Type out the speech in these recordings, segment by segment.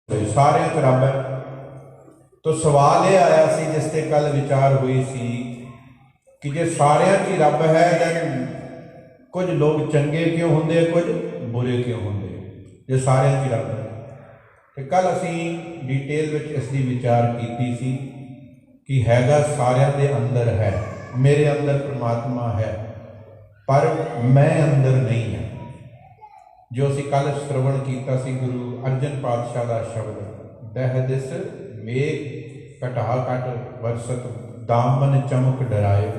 सारे च रब है। तो सवाल ये आया सी जिस ते कल विचार हुई सी कि जे सारे च ही रब है दैन कुछ लोग चंगे क्यों होंगे, कुछ बुरे क्यों होंगे जे सारे च ही रब है। तो कल असी डिटेल में इसकी विचार की सी कि हैगा सारिਆਂ ਦੇ अंदर है, मेरे अंदर परमात्मा है पर मैं अंदर नहीं है। जो असी कल श्रवण किया गुरु अर्जन पातशाह का शब्द दह दिस मेघ घटा घट वरसत दामन चमक डराए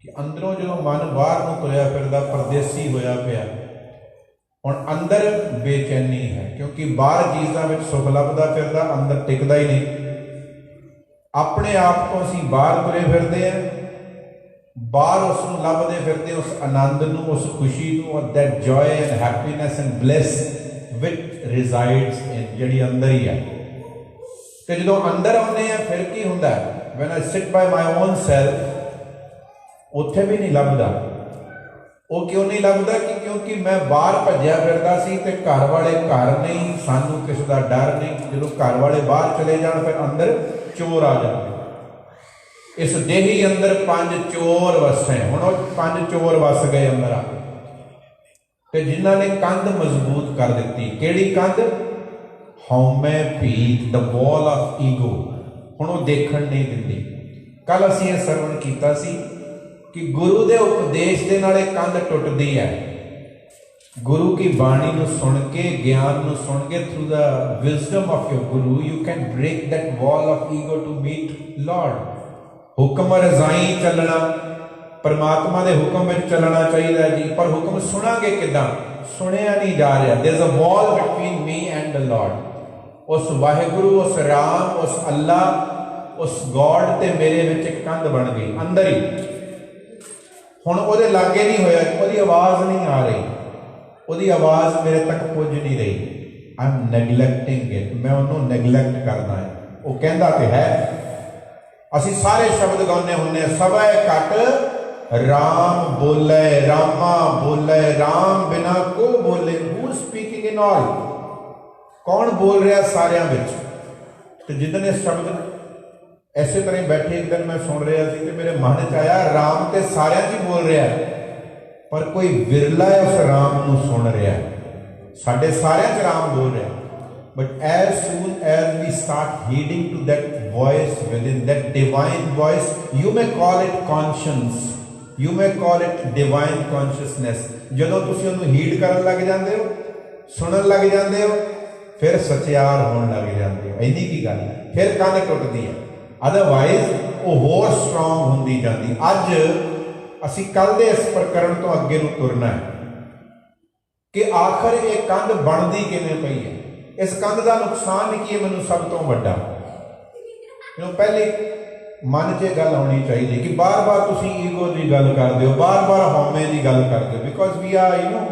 कि अंदरों जो मन बाहर को तुरया फिरदा परदेसी होया पिया हुण अंदर बेचैनी है क्योंकि बाहर चीज़ों में सुख लभदा फिरदा अंदर टिकदा ही नहीं। अपने आप को असी बाहर तुरे फिरदे हैं, बाहर उसनूं लभदे फिरदे उस आनंद नूं, उस खुशी नूं, that Joy and happiness and bliss which resides इन जिहड़ी अंदर ही है। तो जो अंदर आउंदे हैं फिर की हुंदा है, when I sit by my own self उत्थे भी नहीं लभदा। वो क्यों नहीं लभदा कि क्योंकि मैं बाहर भज्या फिरदा सी ते घर वाले घर नहीं, सानू किसी का डर नहीं। जो घर वाले बाहर चले जाण फिर अंदर चोर आ जाते। इस देही अंदर 5 चोर वसे, हुण 5 चोर वस गए अंदर आके ते जिन्हां ने कंध मजबूत कर दी। किहड़ी कंध? हौमे भीत, द वॉल ऑफ ईगो। हुण वो देखण नहीं दिंदी। कल असीं ये सरवण कीता सी कि गुरु के उपदेश के नाल कंध टुटदी है। गुरु की बाणी नूं सुन के, ज्ञान नूं सुन के, through the wisdom of your guru you can break that wall of ego to meet lord. हुक्म रजाई चलना, परमात्मा के हुक्म में चलना चाहिए जी, पर हुक्म सुनांगे किदां? सुनिया नहीं जा रहा। There is a wall between me and the lord. उस वाहिगुरु, उस राम, उस अल्लाह, उस गॉड ते मेरे विच एक कंध बन गई अंदर ही। हुण उहदे लागे नहीं होया, उहदी आवाज़ नहीं आ रही, उहदी आवाज़ मेरे तक पुज नहीं रही। आई एम नैगलैक्टिंग इट, मैं उन्होंने नैगलैक्ट करना है। वो कहता तो है, असी सारे शब्द गाने होंने, सवै घट राम बोले, रामा बोले, राम बिना को बोले। हू स्पीकिंग इन ऑल? कौन बोल रहा सारिया विच? तो जितने शब्द इसे तरह बैठे एक दिन मैं सुन रहा सी तो मेरे मन च आया राम तो सारिया च बोल रहा है पर कोई विरला है उस राम को सुन रहा है। साढ़े सारिया च राम बोल रहा है। But as soon as we start heeding to that voice within that divine voice, you may call it conscience, you may call it divine consciousness. जो तुम उन्होंने हीड कर लग जाते हो, सुनन लग जाते हो, फिर सचियार होने लग जाते हो। इन्नी की गल है, फिर कंध टुटती है। अदरवाइज वो होर स्ट्रोंग होंदी जाती। अज असी कल दे इस प्रकरण तो अगे नूं तुरना है कि आखिर ये कंध बनती किवें पई है। इस कंध का नुकसान की है मैनूं सब तो वड्डा। पहले मन च गल आनी चाहिए कि बार बार तुसीं ईगो की गल करते हो, बार बार हौमे की गल करते हो। Because we are you know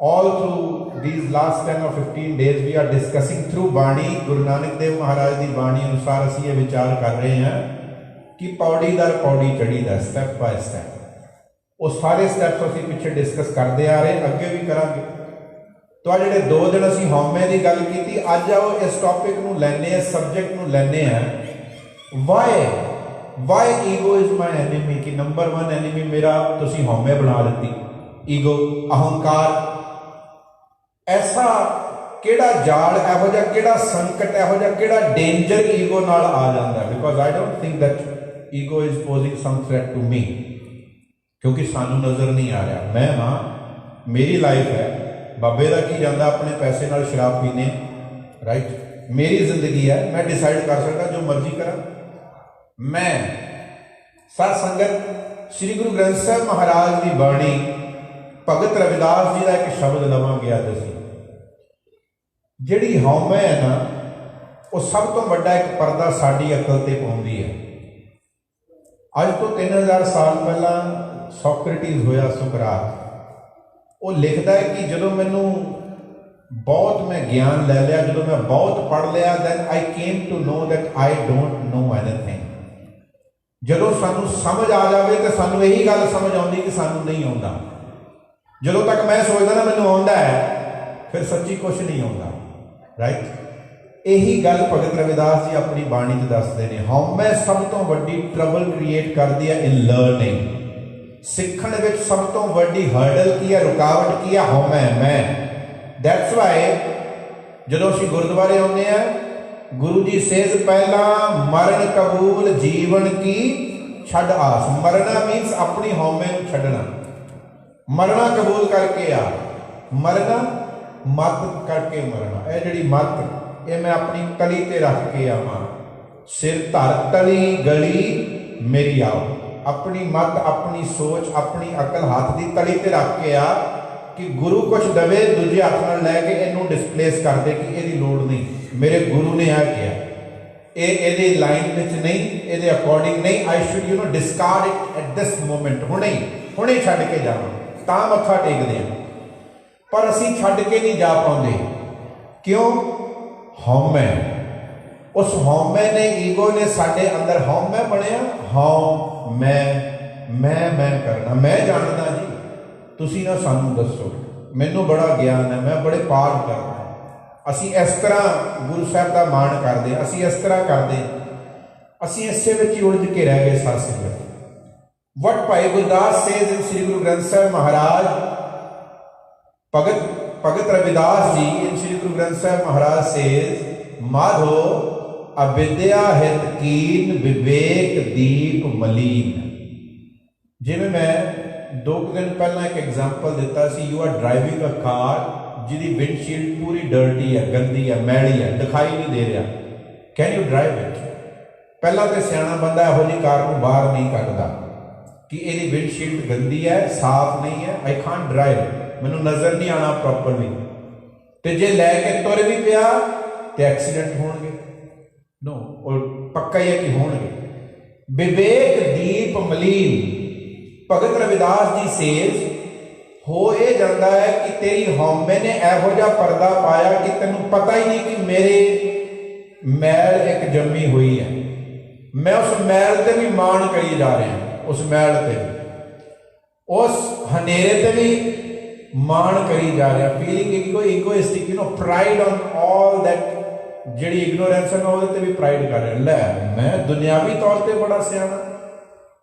all through these last 10 or 15 days we are discussing through बाणी, गुरु नानक देव महाराज की बाणी अनुसार असी ये विचार कर रहे हैं कि पौड़ी दर पौड़ी चढ़ी दा, स्टैप बाय स्टैप। वो सारे स्टैप्स असी पिछे डिस्कस करते आ रहे, अगे भी करांगे। तो आ जिहड़े 2 दिन असी हौमे की गल की, अज आओ इस टॉपिक नूं लैने, इस सबजैक्ट नूं लैने हैं। Why ego is my enemy. कि नंबर 1 एनिमी मेरा तुसीं हौमे बना दी, ईगो, अहंकार। ऐसा केड़ा जाल, एहो जिहा केड़ा संकट, एहो जिहा केड़ा डेंजर ईगो नाल आ जाता है। Because I don't think that ego is posing some threat to me, क्योंकि सानू नज़र नहीं आ रहा। मैं हाँ, मेरी लाइफ है, बाबे का की जाता अपने पैसे नाल शराब पीने, राइट। मेरी जिंदगी है, मैं डिसाइड कर सकता जो मर्जी करा। मैं सत संगत श्री गुरु ग्रंथ साहिब महाराज की बाणी, भगत रविदास जी का एक शब्द लवांगे अज असीं। जिहड़ी हौमे है ना, वो सब तो वड्डा एक परदा साडी अकल ते पाउंदी है। अज तो 3000 साल पहला सोक्रेटिस होया, सुकरात, वो लिखता है कि जो मैनू बहुत मैं ज्ञान ले लिया, जो मैं बहुत पढ़ लिया, then I came to know that I don't know anything. जो सानू समझ आ जाए तो सानू यही गल समझ आती कि सानू नहीं आता। जो तक मैं सोचता ना मैनू आउंदा है, फिर सच्ची कुछ नहीं आता, राइट। यही गल भगत रविदास जी अपनी बाणी च दसते हैं। हौमै सब तो वड्डी ट्रबल क्रिएट करती है इन लर्निंग। सिखण विच सब तो वड्डी हर्डल की है, रुकावट की है? हौमै, मैं। दैट्स वाई जदों असीं गुरुद्वारे आउंदे आ, गुरु जी सेज पहला मरण कबूल जीवन की छड़ आस। मरना मीनस अपनी हौमे नूं छड्डना। मरना कबूल करके आ, मरना मत करके मरना। यह जिहड़ी मत ये मैं अपनी तली ते रख के आवां। सिर धर तली गली मेरी आओ। अपनी मत, अपनी सोच, अपनी अकल हाथ की तली ते रख के आ कि गुरु कुछ दवे, दूजे हाथ नाल लैके इनू डिसप्लेस कर दे कि इहदी लोड़ नहीं, मेरे गुरु ने आ किया, ये लाइन में नहीं, ये अकॉर्डिंग नहीं। I should you know discard it at this moment. हुणे हुणे छड्ड के जावां तां मत्था टेकदे आ, पर असीं छड्ड के नहीं जा पाउंदे। क्यों? हौमै। उस हौमै ने, ईगो ने साडे अंदर हौमै बनिया। हौं मैं करना, मैं जानदा जी, तुसीं ना सानू दसो, मैनू बड़ा ज्ञान है, मैं बड़े पाठ करना। असीं इस तरह गुरु साहब का मान करते, असीं इस तरह करते, असीं इसे विच ही उलझ के रह गए। साध संगत वट भाई Gurdas says in Shri Guru Granth Sahib Maharaj, Bhagat Ravidas ji in Shri Guru Granth Sahib Maharaj says Madho अविद्या हित कीन विवेक दीप मलीन। जिवें मैं 2 दिन पहला एक एग्जाम्पल दिता सी, you are driving a car जिहदी विंडशील्ड पूरी डर्टी है, गंदी है, मैली है, दिखाई नहीं दे रहा। Can you drive it? पहला तो सियाणा बंदा इहो जी कार को बाहर नहीं कढदा कि इहदी विंडशील्ड गंदी है, साफ नहीं है, आई कांट ड्राइव, मैनू नज़र नहीं आना प्रॉपरली। तो जे लैके तुर भी पिया तो एक्सीडेंट होणगे? नो, और पक्का ही है कि होणगे। विवेक दीप मलीन। भगत रविदास जी सेज हो ये जाता है कि तेरी हौमे ने इहो जिहा पर्दा पाया कि तेनू पता ही नहीं कि मेरे मैल एक जमी हुई है, मैं उस मैल ते भी मान करी जा रहा, उस मैल ते उस हनेरे ते भी मान करी जा रहा। Feeling egoistic, you know, pride on all that, जिहड़ी इग्नोरेंस है मैं उहदे ते भी प्राइड कर रहा। लै मैं दुनियावी तौर पर बड़ा सियाणा,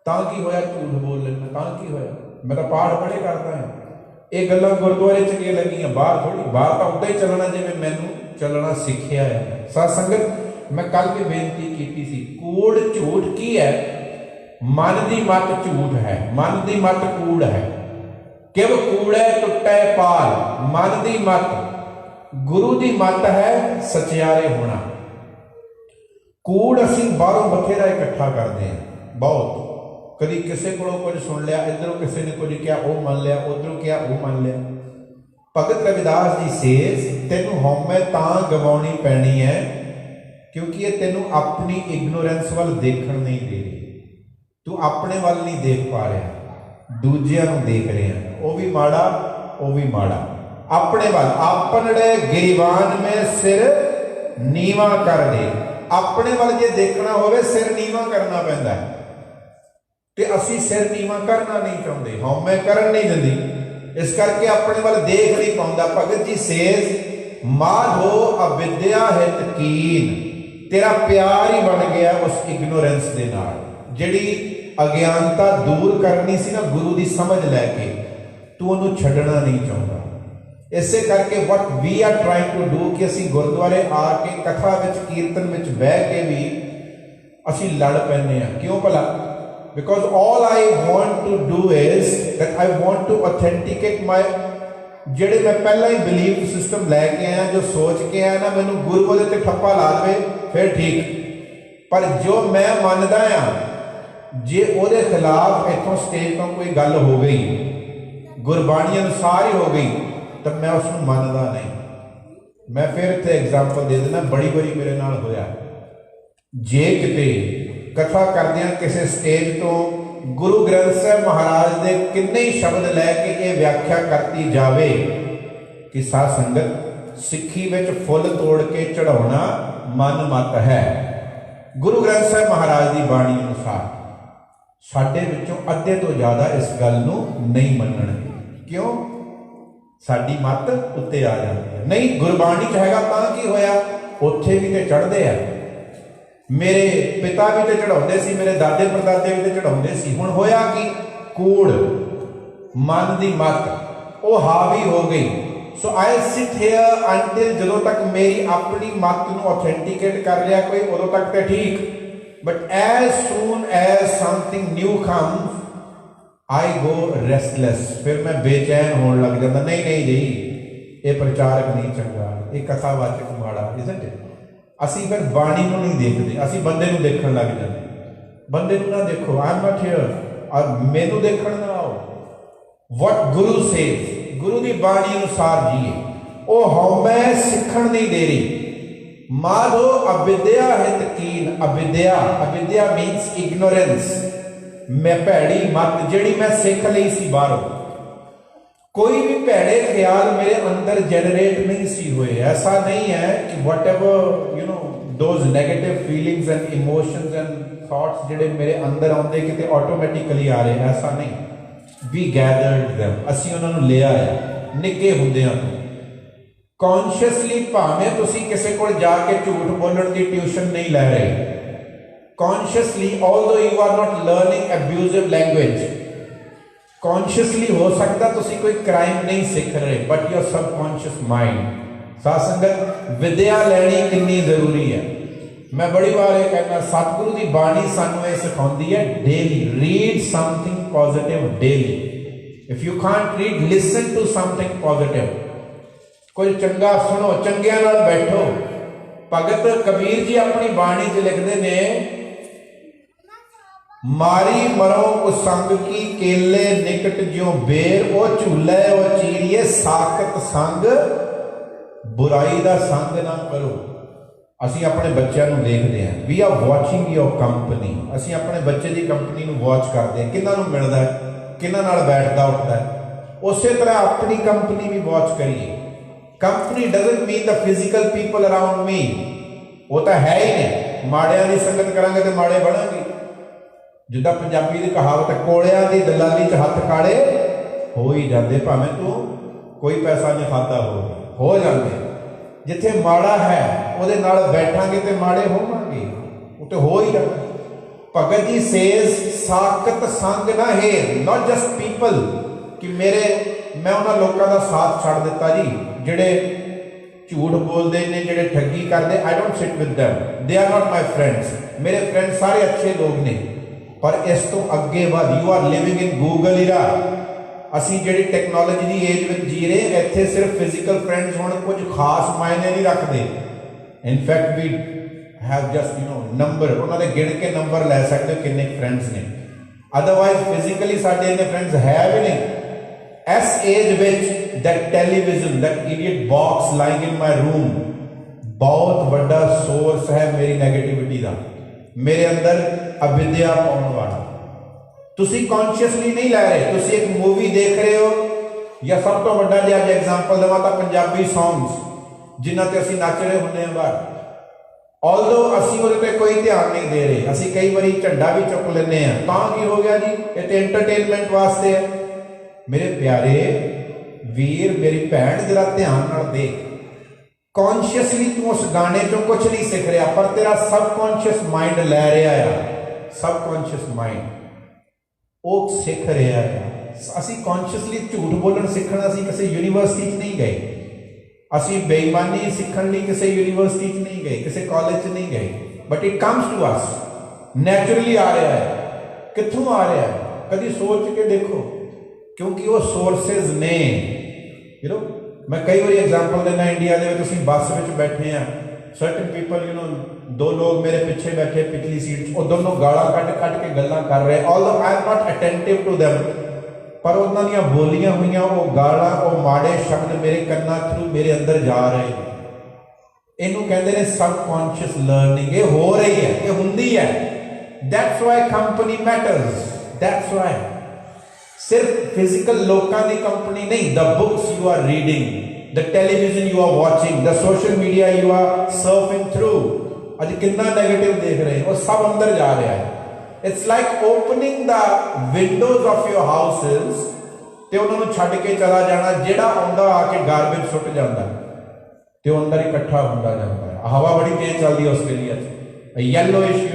तां की होया झूठ बोल लेना, तां की होया, मैं तो पाठ बड़े करता है। ये गल्लां गुरुद्वारे च के लगियां, बाहर थोड़ी, बाहर तो उदा ही चलना जिवें मैनू चलना सिखिया है। साध संगत मैं कल भी बेनती की सी, कूड़ झूठ की है, मन की मत झूठ है, मन की मत कूड़ है। किव कूड़े टुटे पाल, मन की मत, गुरु की मत है सचियारे होना। कूड़ असीं बाहरों बथेरा इकट्ठा करते हैं, बहुत, कभी किसी को कुछ सुन लिया, इधरों किसी ने कुछ क्या वो मान लिया, उधरों क्या वो मान लिया। भगत रविदास जी सेज तेनू हौमै तां गवाउणी पैनी है क्योंकि ये तेनू अपनी इग्नोरेंस वाल देखण नहीं दे रही। तू अपने वाल नहीं देख पा रहा, दूजियां नूं देख रहा, वो भी माड़ा, वो भी माड़ा। अपने वाल आपनड़े गिरीवान में सिर नीवा कर दे। अपने वाल जे देखना होवे सिर नीवा करना पैंदा है, ते असी सिर नीवा करना नहीं चाहते, हौमै करन नहीं दिंदी, इस करके अपने वाल देख नहीं पाउंदा। भगत जी सेज माधो अविद्या हित कीन, तेरा प्यार ही बन गया उस इग्नोरेंस दे नाल, जिहड़ी अज्ञानता दूर करनी सी ना गुरु की समझ लैके, तू उहनूं छड्डना नहीं चाहता। इसे करके what we are trying to do कि असी गुरुद्वारे आके कथा विच कीर्तन विच बह के भी असी लड़ पैंदे आ। क्यों भला? Because all I want to do is that I want to authenticate my, जेड़े मैं पहला ही बिलीव सिस्टम लैके आया, जो सोच के आया ना, मैनू गुरु बोले ते ठप्पा ला दे फिर ठीक, पर जो मैं मानदा आ जे ਉਹਦੇ खिलाफ इतों स्टेज तो कोई गल हो गई, गुरबाणी अनुसार ही हो गई, तो मैं उसनूं मानदा नहीं। मैं फिर इत्थे एग्जाम्पल दे देना, बड़ी बड़ी मेरे नाल होया। जे किते कथा करदियां किसी स्टेज तो गुरु ग्रंथ साहिब महाराज के किन्ने ही शब्द लैके ये व्याख्या करती जावे कि साध संगत सिक्खी विच फुल तोड़ के चढ़ाउणा मन मत है। गुरु ग्रंथ साहिब महाराज की बाणी अनुसार साडे विचों अद्धे तो ज़्यादा इस गल नूं नहीं मनणगे। क्यों? साडी मत उत्ते आ जाती है। नहीं, गुरबाणी च हैगा तां की होया, ਉੱਥੇ ਵੀ ਤੇ ਚੜ੍ਹਦੇ ਆ। ਮੇਰੇ ਪਿਤਾ ਵੀ ਤੇ ਚੜਾਉਂਦੇ ਸੀ, ਮੇਰੇ ਦਾਦੇ ਪੜਦਾਦੇ ਵੀ ਤੇ ਚੜਾਉਂਦੇ ਸੀ। ਹੁਣ ਹੋਇਆ ਕਿ ਕੂੜ ਮਨ ਦੀ ਮੱਤ ਉਹ ਹਾਵੀ ਹੋ ਗਈ। ਸੋ ਆਈ ਸਿਟ ਹੇਅਰ ਅੰਟਿਲ ਜਦੋਂ ਤੱਕ ਮੇਰੀ ਆਪਣੀ ਮੱਤ ਨੂੰ ਆਥੈਂਟੀਕੇਟ ਕਰ ਲਿਆ ਕੋਈ, ਉਦੋਂ ਤੱਕ ਤੇ ਠੀਕ। But as soon as something new comes I go restless. ਫਿਰ ਮੈਂ ਬੇਚੈਨ ਹੋਣ ਲੱਗ ਜਾਂਦਾ, ਨਹੀਂ ਨਹੀਂ ਜੀ ਇਹ ਪ੍ਰਚਾਰਕ ਨਹੀਂ ਚੰਗਾ, ਇਹ ਕਥਾਵਾਚਕ ਮਾੜਾ, ਇਜ਼ਨਟ ਇਟ। ਅਸੀਂ ਫਿਰ ਬਾਣੀ ਨੂੰ ਨਹੀਂ ਦੇਖਦੇ, ਅਸੀਂ ਬੰਦੇ ਨੂੰ ਦੇਖਣ ਲੱਗ ਜਾਂਦੇ। ਬੰਦੇ ਨੂੰ ਨਾ ਦੇਖੋ, ਆਈ ਐਮ ਨਾਟ ਹੇਅਰ, ਔਰ ਮੈਨੂੰ ਦੇਖਣ ਨਾ ਆਓ। ਵਾਟ ਗੁਰੂ ਸੇਜ਼, ਗੁਰੂ ਦੀ ਬਾਣੀ ਅਨੁਸਾਰ ਜੀਏ। ਉਹ ਹਉਮੈ ਸਿੱਖਣ ਨਹੀਂ ਦੇ ਰਹੀ। ਮਾਧੋ ਅਵਿਦਿਆ ਹਿਤ ਕੀਨ, ਅਵਿਦਿਆ, ਅਵਿਦਿਆ ਮੀਨਸ ਇਗਨੋਰੈਂਸ। ਮੈਂ ਭੈੜੀ ਮੱਤ ਜਿਹੜੀ ਮੈਂ ਸਿੱਖ ਲਈ ਸੀ ਬਾਹਰੋਂ, ਕੋਈ ਵੀ ਭੈੜੇ ਖਿਆਲ ਮੇਰੇ ਅੰਦਰ ਜਨਰੇਟ ਨਹੀਂ ਸੀ ਹੋਏ। ਐਸਾ ਨਹੀਂ ਹੈ ਕਿ whatever you know those negative feelings and emotions and thoughts ਜਿਹੜੇ ਮੇਰੇ ਅੰਦਰ ਆਉਂਦੇ ਕਿਤੇ ਆਟੋਮੈਟਿਕਲੀ ਆ ਰਹੇ, ਐਸਾ ਨਹੀਂ। ਵੀ ਗੈਦਰਡ them, ਅਸੀਂ ਉਹਨਾਂ ਨੂੰ ਲਿਆ ਆ ਨਿੱਕੇ ਹੁੰਦਿਆਂ ਤੋਂ। ਕੌਨਸ਼ੀਅਸਲੀ ਭਾਵੇਂ ਤੁਸੀਂ ਕਿਸੇ ਕੋਲ ਜਾ ਕੇ ਝੂਠ ਬੋਲਣ ਦੀ ਟਿਊਸ਼ਨ ਨਹੀਂ ਲੈ ਰਹੇ, consciously although you are not learning abusive language, consciously ਹੋ ਸਕਦਾ ਤੁਸੀਂ ਕੋਈ ਕ੍ਰਾਈਮ ਨਹੀਂ ਸਿੱਖ ਰਹੇ, ਬਟ ਯੋਰ ਸਬਕੌਨਸ਼ੀਅਸ ਮਾਈਂਡ। ਸਾਧ ਸੰਗਤ, ਵਿਦਿਆ ਲੈਣੀ ਕਿੰਨੀ ਜ਼ਰੂਰੀ ਹੈ। ਮੈਂ ਬੜੀ ਵਾਰ ਇਹ ਕਹਿੰਦਾ, ਸਤਿਗੁਰੂ ਦੀ ਬਾਣੀ ਸਾਨੂੰ ਇਹ ਸਿਖਾਉਂਦੀ ਹੈ, daily read something positive daily. If you can't read, listen to something positive. ਕੋਈ ਚੰਗਾ ਸੁਣੋ, ਚੰਗਿਆਂ ਨਾਲ ਬੈਠੋ। ਭਗਤ ਕਬੀਰ ਜੀ ਆਪਣੀ ਬਾਣੀ 'ਚ ਲਿਖਦੇ ਨੇ, ਮਾਰੀ ਮਰੋ ਕੁਸੰਗ ਕੀ ਕੇਲੇ ਨਿਕਟ ਜਿਉ ਬੇਰ, ਉਹ ਝੂਲੇ ਉਹ ਚੀਰੀਏ ਸਾਖਤ ਸੰਗ, ਬੁਰਾਈ ਦਾ ਸੰਗ ਨਾ ਕਰੋ। ਅਸੀਂ ਆਪਣੇ ਬੱਚਿਆਂ ਨੂੰ ਦੇਖਦੇ ਹਾਂ, we are watching your company. ਅਸੀਂ ਆਪਣੇ ਬੱਚੇ ਦੀ ਕੰਪਨੀ ਨੂੰ ਵਾਚ ਕਰਦੇ ਹਾਂ, ਕਿਹਨਾਂ ਨੂੰ ਮਿਲਦਾ ਹੈ, ਕਿਹਨਾਂ ਨਾਲ ਬੈਠਦਾ ਉੱਠਦਾ ਹੈ। ਉਸੇ ਤਰ੍ਹਾਂ ਆਪਣੀ ਕੰਪਨੀ ਵੀ ਵਾਚ ਕਰੀਏ। Company doesn't mean the physical people around me, ਉਹ ਤਾਂ ਹੈ ਹੀ ਨਹੀਂ। ਮਾੜਿਆਂ ਦੀ ਸੰਗਤ ਕਰਾਂਗੇ ਤੇ ਮਾੜੇ ਬਣਾਂਗੇ। ਜਿੱਦਾਂ ਪੰਜਾਬੀ ਦੀ ਕਹਾਵਤ ਹੈ, ਕੋਲਿਆਂ ਦੀ ਦਲਾਲੀ 'ਚ ਹੱਥ ਕਾਲੇ ਹੋ ਹੀ ਜਾਂਦੇ, ਭਾਵੇਂ ਤੂੰ ਕੋਈ ਪੈਸਾ ਨਹੀਂ ਖਾਦਾ ਹੋ ਜਾਂਦੇ। ਜਿੱਥੇ ਮਾੜਾ ਹੈ ਉਹਦੇ ਨਾਲ ਬੈਠਾਂਗੇ ਤੇ ਮਾੜੇ ਹੋਵਾਂਗੇ, ਉਹ ਤੇ ਹੋ ਹੀ ਜਾਂਦਾ। ਭਗਤ ਜੀ ਸੇਜ਼ ਸਾਖਤ ਸੰਗ ਨਾ ਹੈ, ਨਾਟ ਜਸਟ ਪੀਪਲ ਕਿ ਮੈਂ ਉਹਨਾਂ ਲੋਕਾਂ ਦਾ ਸਾਥ ਛੱਡ ਦਿੱਤਾ ਜੀ ਜਿਹੜੇ ਝੂਠ ਬੋਲਦੇ ਨੇ, ਜਿਹੜੇ ਠੱਗੀ ਕਰਦੇ। I don't sit with them, they are not my friends। ਮੇਰੇ ਫਰੈਂਡ ਸਾਰੇ ਅੱਛੇ ਲੋਕ ਨੇ, ਪਰ ਇਸ ਤੋਂ ਅੱਗੇ ਵੱਧ। You are living in Google era. ਅਸੀਂ ਜਿਹੜੀ ਟੈਕਨੋਲੋਜੀ ਦੀ ਏਜ ਵਿੱਚ ਜੀ ਰਹੇ, ਇੱਥੇ ਸਿਰਫ ਫਿਜ਼ੀਕਲ ਫਰੈਂਡਸ ਹੁਣ ਕੁਝ ਖਾਸ ਮਾਇਨੇ ਨਹੀਂ ਰੱਖਦੇ। In fact we have just number, ਉਹਨਾਂ ਦੇ ਗਿਣ ਕੇ ਨੰਬਰ ਲੈ ਸਕਦੇ ਹੋ ਕਿੰਨੇ ਫਰੈਂਡਸ ਨੇ। ਅਦਰਵਾਈਜ਼ ਫਿਜ਼ੀਕਲੀ ਸਾਡੇ ਇੰਨੇ ਫਰੈਂਡਸ ਹੈ ਵੀ ਨਹੀਂ। ਇਸ ਏਜ ਵਿੱਚ that television, that idiot box lying in my room ਬਹੁਤ ਵੱਡਾ ਸੋਰਸ ਹੈ ਮੇਰੀ ਨੈਗੇਟਿਵਿਟੀ ਦਾ, ਮੇਰੇ ਅੰਦਰ ਅਵਿਦਿਆ ਪਾਉਣ ਵਾਲਾ। ਤੁਸੀਂ ਕੌਨਸ਼ੀਅਸਲੀ ਨਹੀਂ ਲੈ ਰਹੇ। ਤੁਸੀਂ ਇੱਕ ਮੂਵੀ ਦੇਖ ਰਹੇ ਹੋ, ਜਾਂ ਸਭ ਤੋਂ ਵੱਡਾ ਜੇ ਅੱਜ ਐਗਜ਼ਾਮਪਲ ਦੇਵਾਂ ਤਾਂ ਪੰਜਾਬੀ ਸੌਂਗਸ ਜਿਨ੍ਹਾਂ ਤੇ ਅਸੀਂ ਨੱਚ ਰਹੇ ਹੁੰਦੇ ਹਾਂ ਬਾਹਰ, ਆਲਦੋ ਅਸੀਂ ਉਹਦੇ ਤੇ ਕੋਈ ਧਿਆਨ ਨਹੀਂ ਦੇ ਰਹੇ। ਅਸੀਂ ਕਈ ਵਾਰੀ ਝੰਡਾ ਵੀ ਚੁੱਕ ਲੈਂਦੇ ਹਾਂ, ਤਾਂ ਕੀ ਹੋ ਗਿਆ ਜੀ, ਇਹ ਤੇ ਐਂਟਰਟੇਨਮੈਂਟ ਵਾਸਤੇ ਹੈ। ਮੇਰੇ ਪਿਆਰੇ ਵੀਰ, ਮੇਰੀ ਭੈਣ, ਜਰਾ ਧਿਆਨ ਨਾਲ ਦੇਖ। ਕੌਨਸ਼ੀਅਸਲੀ ਤੂੰ ਉਸ ਗਾਣੇ ਚੋਂ ਕੁਝ ਨਹੀਂ ਸਿੱਖ ਰਿਹਾ, ਪਰ ਤੇਰਾ ਸਬਕੌਨਸ਼ੀਅਸ ਮਾਈਂਡ ਲੈ ਰਿਹਾ ਆ। ਸਬਕੌਨਸ਼ੀਅਸ ਮਾਈਂਡ ਉਹ ਸਿੱਖ ਰਿਹਾ ਆ। ਅਸੀਂ ਕੌਨਸ਼ੀਅਸਲੀ ਝੂਠ ਬੋਲਣ ਸਿੱਖਣ ਅਸੀਂ ਕਿਸੇ ਯੂਨੀਵਰਸਿਟੀ 'ਚ ਨਹੀਂ ਗਏ। ਅਸੀਂ ਬੇਈਮਾਨੀ ਸਿੱਖਣ ਲਈ ਕਿਸੇ ਯੂਨੀਵਰਸਿਟੀ 'ਚ ਨਹੀਂ ਗਏ, ਕਿਸੇ ਕਾਲਜ 'ਚ ਨਹੀਂ ਗਏ। But it comes to us, naturally ਆ ਰਿਹਾ ਹੈ। ਕਿੱਥੋਂ ਆ ਰਿਹਾ ਹੈ? ਕਦੀ ਸੋਚ ਕੇ ਦੇਖੋ, ਕਿਉਂਕਿ ਉਹ ਸੋਰਸਿਸ ਨੇ। ਮੈਂ ਕਈ ਵਾਰੀ ਐਗਜ਼ਾਮਪਲ ਦਿੰਦਾ, ਇੰਡੀਆ ਦੇ ਵਿੱਚ ਤੁਸੀਂ ਬੱਸ ਵਿੱਚ ਬੈਠੇ ਆ, ਸਰਟਨ ਪੀਪਲ ਦੋ ਲੋਕ ਮੇਰੇ ਪਿੱਛੇ ਬੈਠੇ ਪਿਛਲੀ ਸੀਟ 'ਚ, ਉਹ ਦੋਨੋਂ ਗਾਲਾਂ ਕੱਢ ਕੇ ਗੱਲਾਂ ਕਰ ਰਹੇ। Although I am not attentive to them, ਪਰ ਉਹਨਾਂ ਦੀਆਂ ਬੋਲੀਆਂ ਹੋਈਆਂ ਉਹ ਗਾਲਾਂ, ਉਹ ਮਾੜੇ ਸ਼ਬਦ ਮੇਰੇ ਕੰਨਾਂ ਥਰੂ ਮੇਰੇ ਅੰਦਰ ਜਾ ਰਹੇ ਨੇ। ਇਹਨੂੰ ਕਹਿੰਦੇ ਨੇ ਸਬਕੌਨਸ਼ੀਅਸ ਲਰਨਿੰਗ। ਇਹ ਹੋ ਰਹੀ ਹੈ, ਇਹ ਹੁੰਦੀ ਹੈ। That's why company matters. That's why ਸਿਰਫ ਫਿਜ਼ੀਕਲ ਲੋਕਾਂ ਦੀ ਕੰਪਨੀ ਨਹੀਂ, the books you are reading, the television you are watching, the social media you are surfing through, ਅੱਜ ਕਿੰਨਾ ਨੈਗੇਟਿਵ ਦੇਖ ਰਹੇ ਹੋ, ਉਹ ਸਭ ਅੰਦਰ ਜਾ ਰਿਹਾ ਹੈ। It's like opening the windows of your houses ਤੇ ਉਹਨਾਂ ਨੂੰ ਛੱਡ ਕੇ ਚਲਾ ਜਾਣਾ। ਜਿਹੜਾ ਆਉਂਦਾ ਆ ਕੇ ਗਾਰਬੇਜ ਸੁੱਟ ਜਾਂਦਾ ਤੇ ਉਹ ਅੰਦਰ ਇਕੱਠਾ ਹੁੰਦਾ ਜਾਂਦਾ ਹੈ। हवा बड़ी तेज चलती है आस्ट्रेलिया येलोइश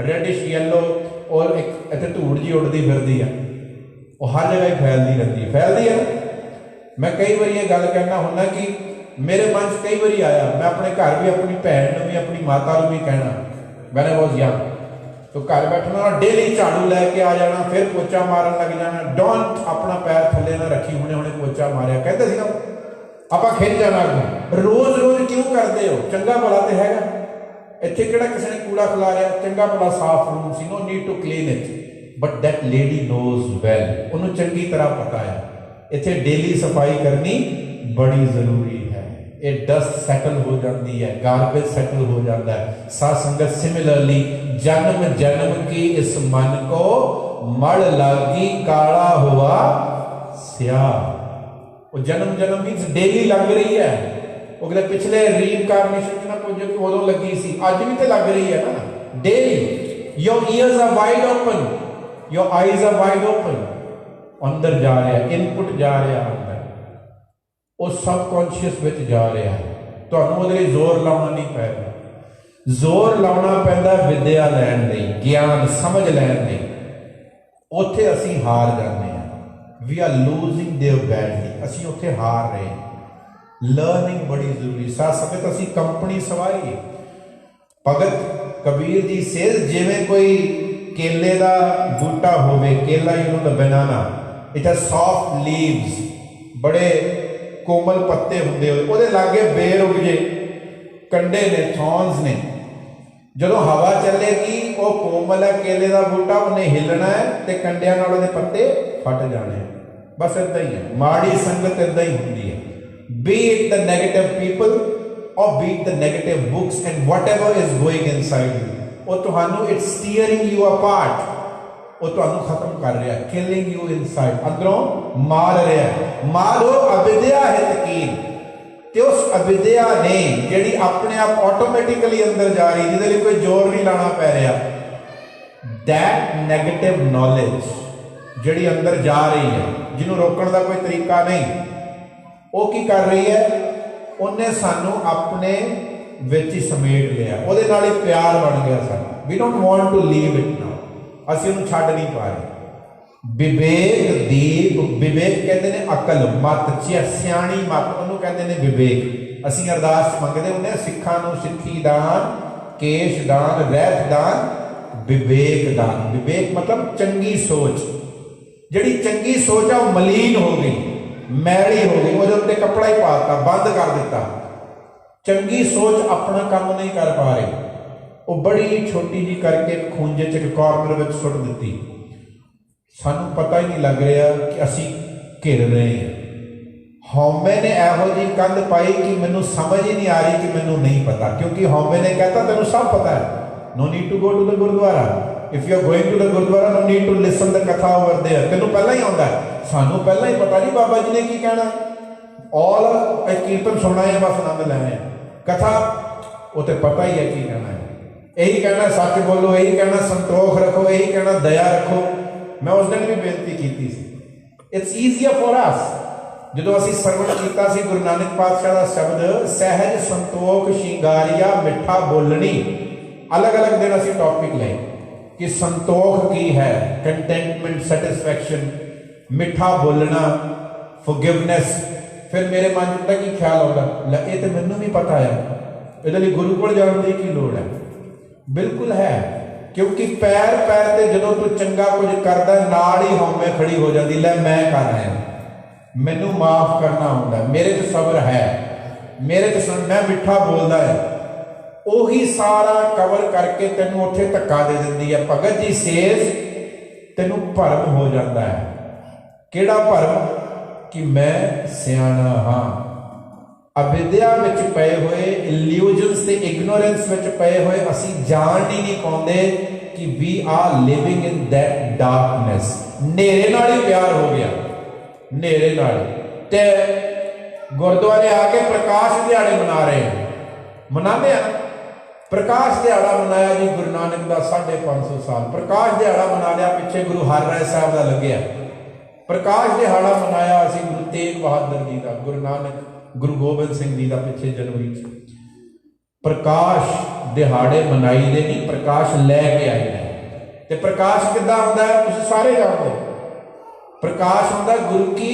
रेडिश येलो और एक इतने धूड़ जी उड़ती फिरती है वो हर जगह ही फैलती है मैं कई बार ये गल कहना होना कि मेरे मन च कई बार आया मैं अपने घर भी अपनी भैन भी अपनी माता भी कहना मैंने बहुत यंग तो घर बैठना और डेली झाड़ू लैके आ जाना फिर पोचा मारन लग जाना डोंट अपना पैर थले ना रखी हुणे पोचा मारिया कहते सी ना आप खिंच जाना रोज रोज क्यों करते हो चंगा भला तो है इतने किहड़ा किसी ने कूड़ा खिला रहा चंगा भला साफ room see no need to clean it but that lady knows well उन्होंने चंगी तरह पता है इतने डेली सफाई करनी बड़ी जरूरी है ये डस्ट सैटल हो जाती है गार्बेज सैटल हो जाता है साथ संगत सिमिलरली जन्म जन्म की इस मन को मड़ लागी काला हुआ स्या वो जन्म जन्म मीन्स डेली लग रही है वो कहते पिछले रीइनकार्नेशन ना पुज के उदों लगी सी अज भी तो लग रही है ना daily your ears are wide open your eyes are wide open अंदर जा रहा है इनपुट जा रहा है अंदर वो सबकॉन्शियस विच जा रहा है तुहानूं उहदे लई जोर लाउणा नहीं पैंदा जोर लाउणा पैंदा विद्या लैण लई ज्ञान समझ लैण लई उत्थे असीं हार जांदे हां we are losing there badly असीं उत्थे हार रहे लर्निंग बड़ी जरूरी साथ संगत असीं कंपनी सवाई भगत कबीर जी सेज जिवें कोई केले का बूटा होवे केला the banana it has soft leaves बड़े कोमल पत्ते होंदे ओहदे लागे बेर उग जे कंडे ने थॉर्न्स ने जदों हवा चलेगी वो कोमल है केले का बूटा उन्हें हिलना है तो कंडिया नाल ओहदे पत्ते फट जाने बस इदा ही है माड़ी संगत इदा ही होंदी है be it the negative people और be it the negative books and whatever is going inside you वो तुहानू इट्स स्टीयरिंग यू अपार्ट वो तुहानू खत्म कर रहा है किलिंग यू इनसाइड अंदरों मार रहा है मारो अविद्या हितकीन ते उस अविद्या ने जिहड़ी अपने आप ऑटोमैटिकली अंदर जा रही जिहदे लई कोई जोर नहीं लाना पै रहा दैट नेगेटिव नॉलेज जिहड़ी अंदर जा रही है जिन्हों रोकण का कोई तरीका नहीं वो की कर रही है उन्हें सानू अपने विच ही समेट लिया उहदे नाल ही प्यार बन गया साडा we don't want to leave it now असीं उहनूं छड्ड नहीं पा रहे विवेक दीप विवेक कहते हैं अकल मत सियाणी मत उहनूं कहते हैं विवेक असीं अरदास मंगदे हुंदे सिखां नूं सिੱਖੀ दान केश दान रहत दान विवेक दान विवेक मतलब चंगी सोच जिहड़ी चंगी सोच आ मलीन हो गई मैली हो गई उहदे उत्ते कपड़ा ही पाता बंद कर दिता चंगी सोच अपना काम नहीं कर पा रही वो बड़ी छोटी जी करके खूंजे च कॉर्नर में सुट दी सानू पता ही नहीं लग रहा कि असी घिर रहे हैं हौमे ने एहो जी कंध पाई कि मैनू समझ ही नहीं आ रही कि मैनू नहीं पता क्योंकि हौमे ने कहता तेनू सब पता है no need to go to the gurdwara if you are going to the gurdwara no need to listen the katha over there तेनू पहला ही आता है सानू पहला ही पता नहीं बाबा जी ने की कहना ऑल कीर्तन सुनना है बस आनंद लेना है कथा वो तो पता ही है की कहना है यही कहना सच बोलो यही कहना संतोख रखो यही कहना दया रखो मैं उस दिन भी बेनती की थी इट्स ईजियर फॉर अस जो असी सरवण किया गुरु नानक पातशाह का शब्द सहज संतोख शिंगारिया मिठा बोलनी अलग अलग दिन असी टॉपिक ले कि संतोख की है कंटेंटमेंट सैटिस्फैक्शन मिठा बोलना फॉरगिवनेस फिर मेरे मन में की ख्याल आता ये तो मैनू भी पता है ये गुरु को जाने की लोड़ है बिल्कुल है क्योंकि पैर पैर से जो तू चंगा कुछ करता नाल ही हौमे खड़ी हो जाती लै मैं कर रहा मैनू माफ करना होता मेरे च सब्र है मेरे च मैं मिठा बोलता है ਉਹੀ सारा कवर करके तेन उत्थे धक्का दे दी है भगत जी सेज तेनों भरम हो जाता है केड़ा भरम कि मैं सियाणा हाँ अविद्या विच पे हुए इल्यूजन्स ते इग्नोरेंस विच पे हुए असी जान ही नहीं पाते कि we are living in that darkness नेरे नाल ही प्यार हो गया नेरे नाल ते गुरुद्वारे आके प्रकाश दिहाड़े मना रहे हैं मनाते हैं प्रकाश दिहाड़ा मनाया जी गुरु नानक का 550 साल प्रकाश दिहाड़ा मना लिया पिछे गुरु हरराय साहब का लग्या प्रकाश दिहाड़ा मनाया असी गुरु तेग बहादुर जी का गुरु नानक गुरु गोबिंद सिंह जी का पिछे जनवरी प्रकाश दिहाड़े मनाई दे नहीं, प्रकाश लैके आए हैं। तो प्रकाश किद्दां आउंदा है तुसीं सारे जानते हो। प्रकाश आउंदा गुरु की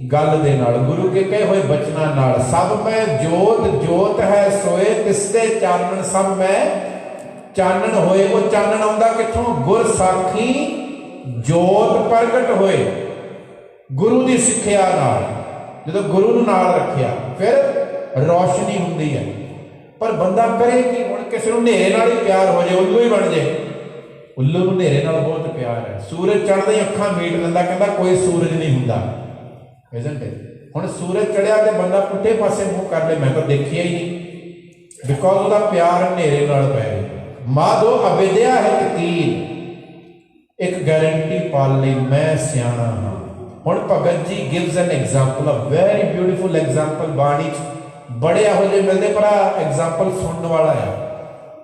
गल दे नाल, गुरु के कहे हुए बचना नाल। सब में जोत जोत है सोए, तिसदे चानण सब में चानण होए। वो चानण आउंदा कित्थों? गुर साखी जोत प्रगट होए गुरु की सिक्ख्या नाल। जो गुरु नूं नाल रखिया फिर रोशनी हुंदी है। पर बंदा करे कि हुण किसी नूं नेरे नाल ही प्यार हो जाए, उल्लू ही बन जाए। उल्लू नूं नेरे नाल बहुत प्यार है। सूरज चढ़दे ही अखां मीट लैंदा, कहंदा कोई सूरज नहीं हुंदा। Isn't it? हुण सूरज चढ़िया ते बंदा पुठे पासे मुंह कर ले, मैं तो देखिया ही नहीं, बिकॉज उहदा प्यार नेरे नाल पै गया। माधो अविद्या है तीर, एक गारंटी पाल लई मैं सियाणा हाँ। हुण Bhagat ji gives an example, a very beautiful example. बाणी बड़े ਇਹੋ ਜਿਹੇ मिलते, पर एग्जाम्पल सुनने वाला है।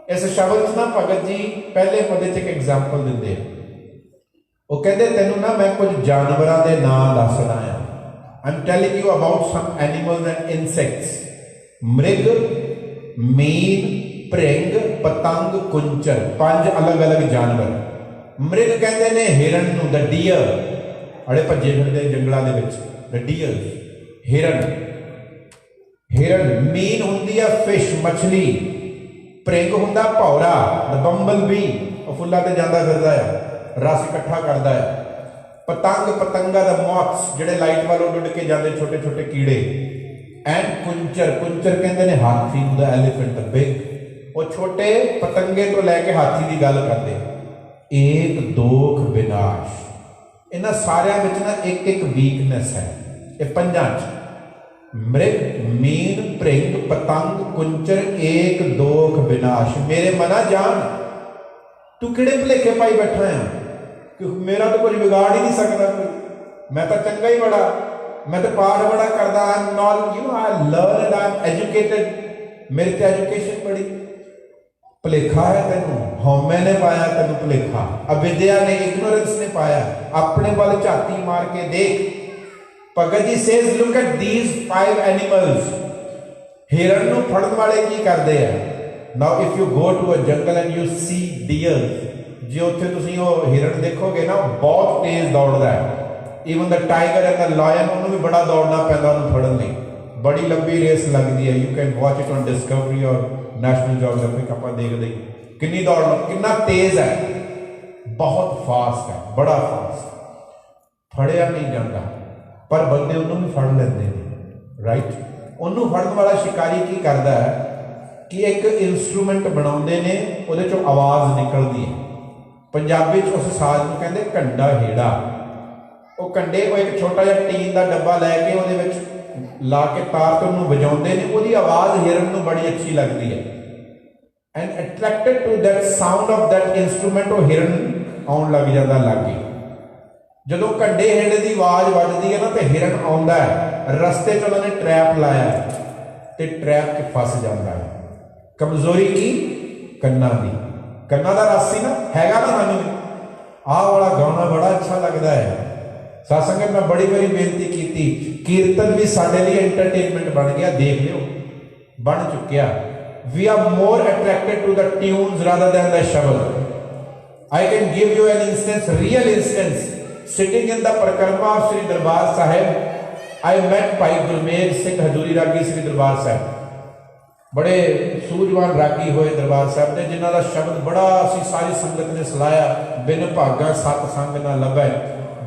इस शब्द च ना भगत जी पहले पदे च एक एग्जाम्पल दिंदे हैं। वो कहते तेनों ना मैं कुछ जानवरों के नाम दसदा आ। I am telling you about some animals and insects. मृग, मीन, भृंग, पतंग, कुंचर, 5 अलग अलग जानवर। मृग कहते ने हिरन नूं, द डीयर, अड़े भज्जे फिरदे जंगलों के विच, द डीयर, हिरन। हिरन। मीन हुंदी है फिश, मछली। भृंग हुंदा भौरा, द बंबल बी, वह फुल्लां ते जांदा फिरदा है, रस इकट्ठा करदा है। पतंग, पतंगा द मॉथ्स, जिहड़े लाइट वाल उड़ के जाते छोटे छोटे कीड़े। एंड कुंचर, कुंचर कहते ने हाथी, द एलीफेंट, द बिग, वो छोटे पतंगे तो लैके हाथी की गल करते। एक दोख विनाश, इन्हां सारियां विच ना एक एक वीकनेस है। ये पंजां च मृग, मीन, भृंग, पतंग, कुंचर, एक दोख विनाश। मेरे मना जान, तू किहड़े भुलेखे पाई बैठा है कि मेरा तो कुछ बिगाड़ ही नहीं सकता कोई, मैं तो चंगा ही बड़ा, मैं तो पाठ बड़ा करदा, I am not, you know, I learn, I am educated, मेरे ते एजुकेशन बड़ी। भुलेखा है तेनों, हौमे ने पाया तेनों भुलेखा, अविद्या ने, इग्नोरेंस ने पाया। अपने वाल झाती मार के देख। Bhagat ji says look at these 5 animals. हिरन नूं फड़न वाले की करते हैं? Now if you go to a jungle and you see deer, जे उत्थे तुसीं वो हिरन देखोगे ना, बहुत तेज दौड़दा है। Even the tiger and the lion, उन्होंने भी बड़ा दौड़ना पैंदा उन्होंने फड़न लई, बड़ी लंबी रेस लगती है। You can watch it on discovery और नैशनल जोग्राफिक, आप देखते किन्नी दौड़, कितना तेज है, बहुत फास्ट है, बड़ा फास्ट, फड़िया नहीं जाता। पर बंदे उन्होंने भी फड़ लेंदे ने, राइट। उन्होंने फड़न वाला शिकारी की करता है कि एक इंस्ट्रूमेंट बनाउंदे ने, उहदे चों आवाज़ निकलती है। पंजाबी च उस साज नूं कहंदे कंडा हेड़ा। वो कंडे, वो एक छोटा जिहा टीन का डब्बा लैके उहदे विच ला के तार ते उहनूं वजाउंदे ने। उहदी आवाज़ हिरन नूं बड़ी अच्छी लगती है। And attracted to that sound of that instrument, वो हिरन आउण लग जाता लागे। जदों कंडे हेड़े की आवाज़ वजदी है ना, तो हिरन आउंदा है। रस्ते च उन्होंने ट्रैप लाया तो ट्रैप च फस जाता है। कमजोरी की कन्ना की, कन्ना का रस सी ना, हैगा ना सानूं आह वाला गाना बड़ा अच्छा लगता है। सत्संग मैं बड़ी बारी बेनती की, कीर्तन भी साडे लिए एंटरटेनमेंट बन गया, देख लियो बन चुकिया। We are more attracted to the tunes rather than the shabad. I can give you an instance, real instance. Sitting in the परिक्रमा of Sri Darbar Sahib, I met भाई गुरमेल सिंह हजूरी रागी श्री दरबार साहब, बड़े सूझवान रागी होए दरबार साहब ने, जिन्हों का शब्द बड़ा असी सारी संगत ने सलाया। बिन भागा सत संग ना लभै,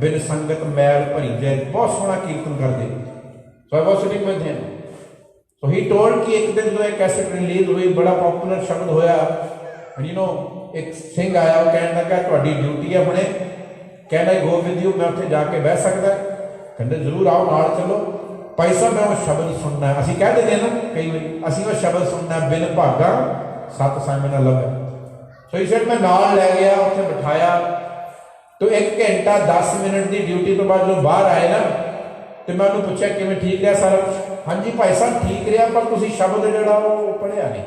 बिन संगत मैल भरी जाए। बहुत सोहना कीर्तन करते। So I was sitting with him, so he told कि एक दिन जो एक कैसेट रिलीज हुई, बड़ा पॉपुलर शब्द होया। यू नो, एक सिंह आया, वो कहने लगा तुहाडी ड्यूटी है हुणे, can I go with you, मैं उत्थे जाके बह सकदा? कहते जरूर आओ, नाल चलो। भाई साहब मैं वो शब्द सुनना है, असीं कह देंगे ना कई बार, असीं वो शब्द सुनना, बिन भागा सत संग ना लभै। सो इस मैं नाल लै गया, उत्थे बिठाया। तो 1 घंटा 10 मिनट की ड्यूटी तो बाद जो बाहर आए ना, तो मैं उन्होंने पूछा किवें ठीक रहा सारा कुछ? हाँ जी भाई साहब ठीक रहा, पर तुसीं शब्द जिहड़ा वो पढ़िया नहीं।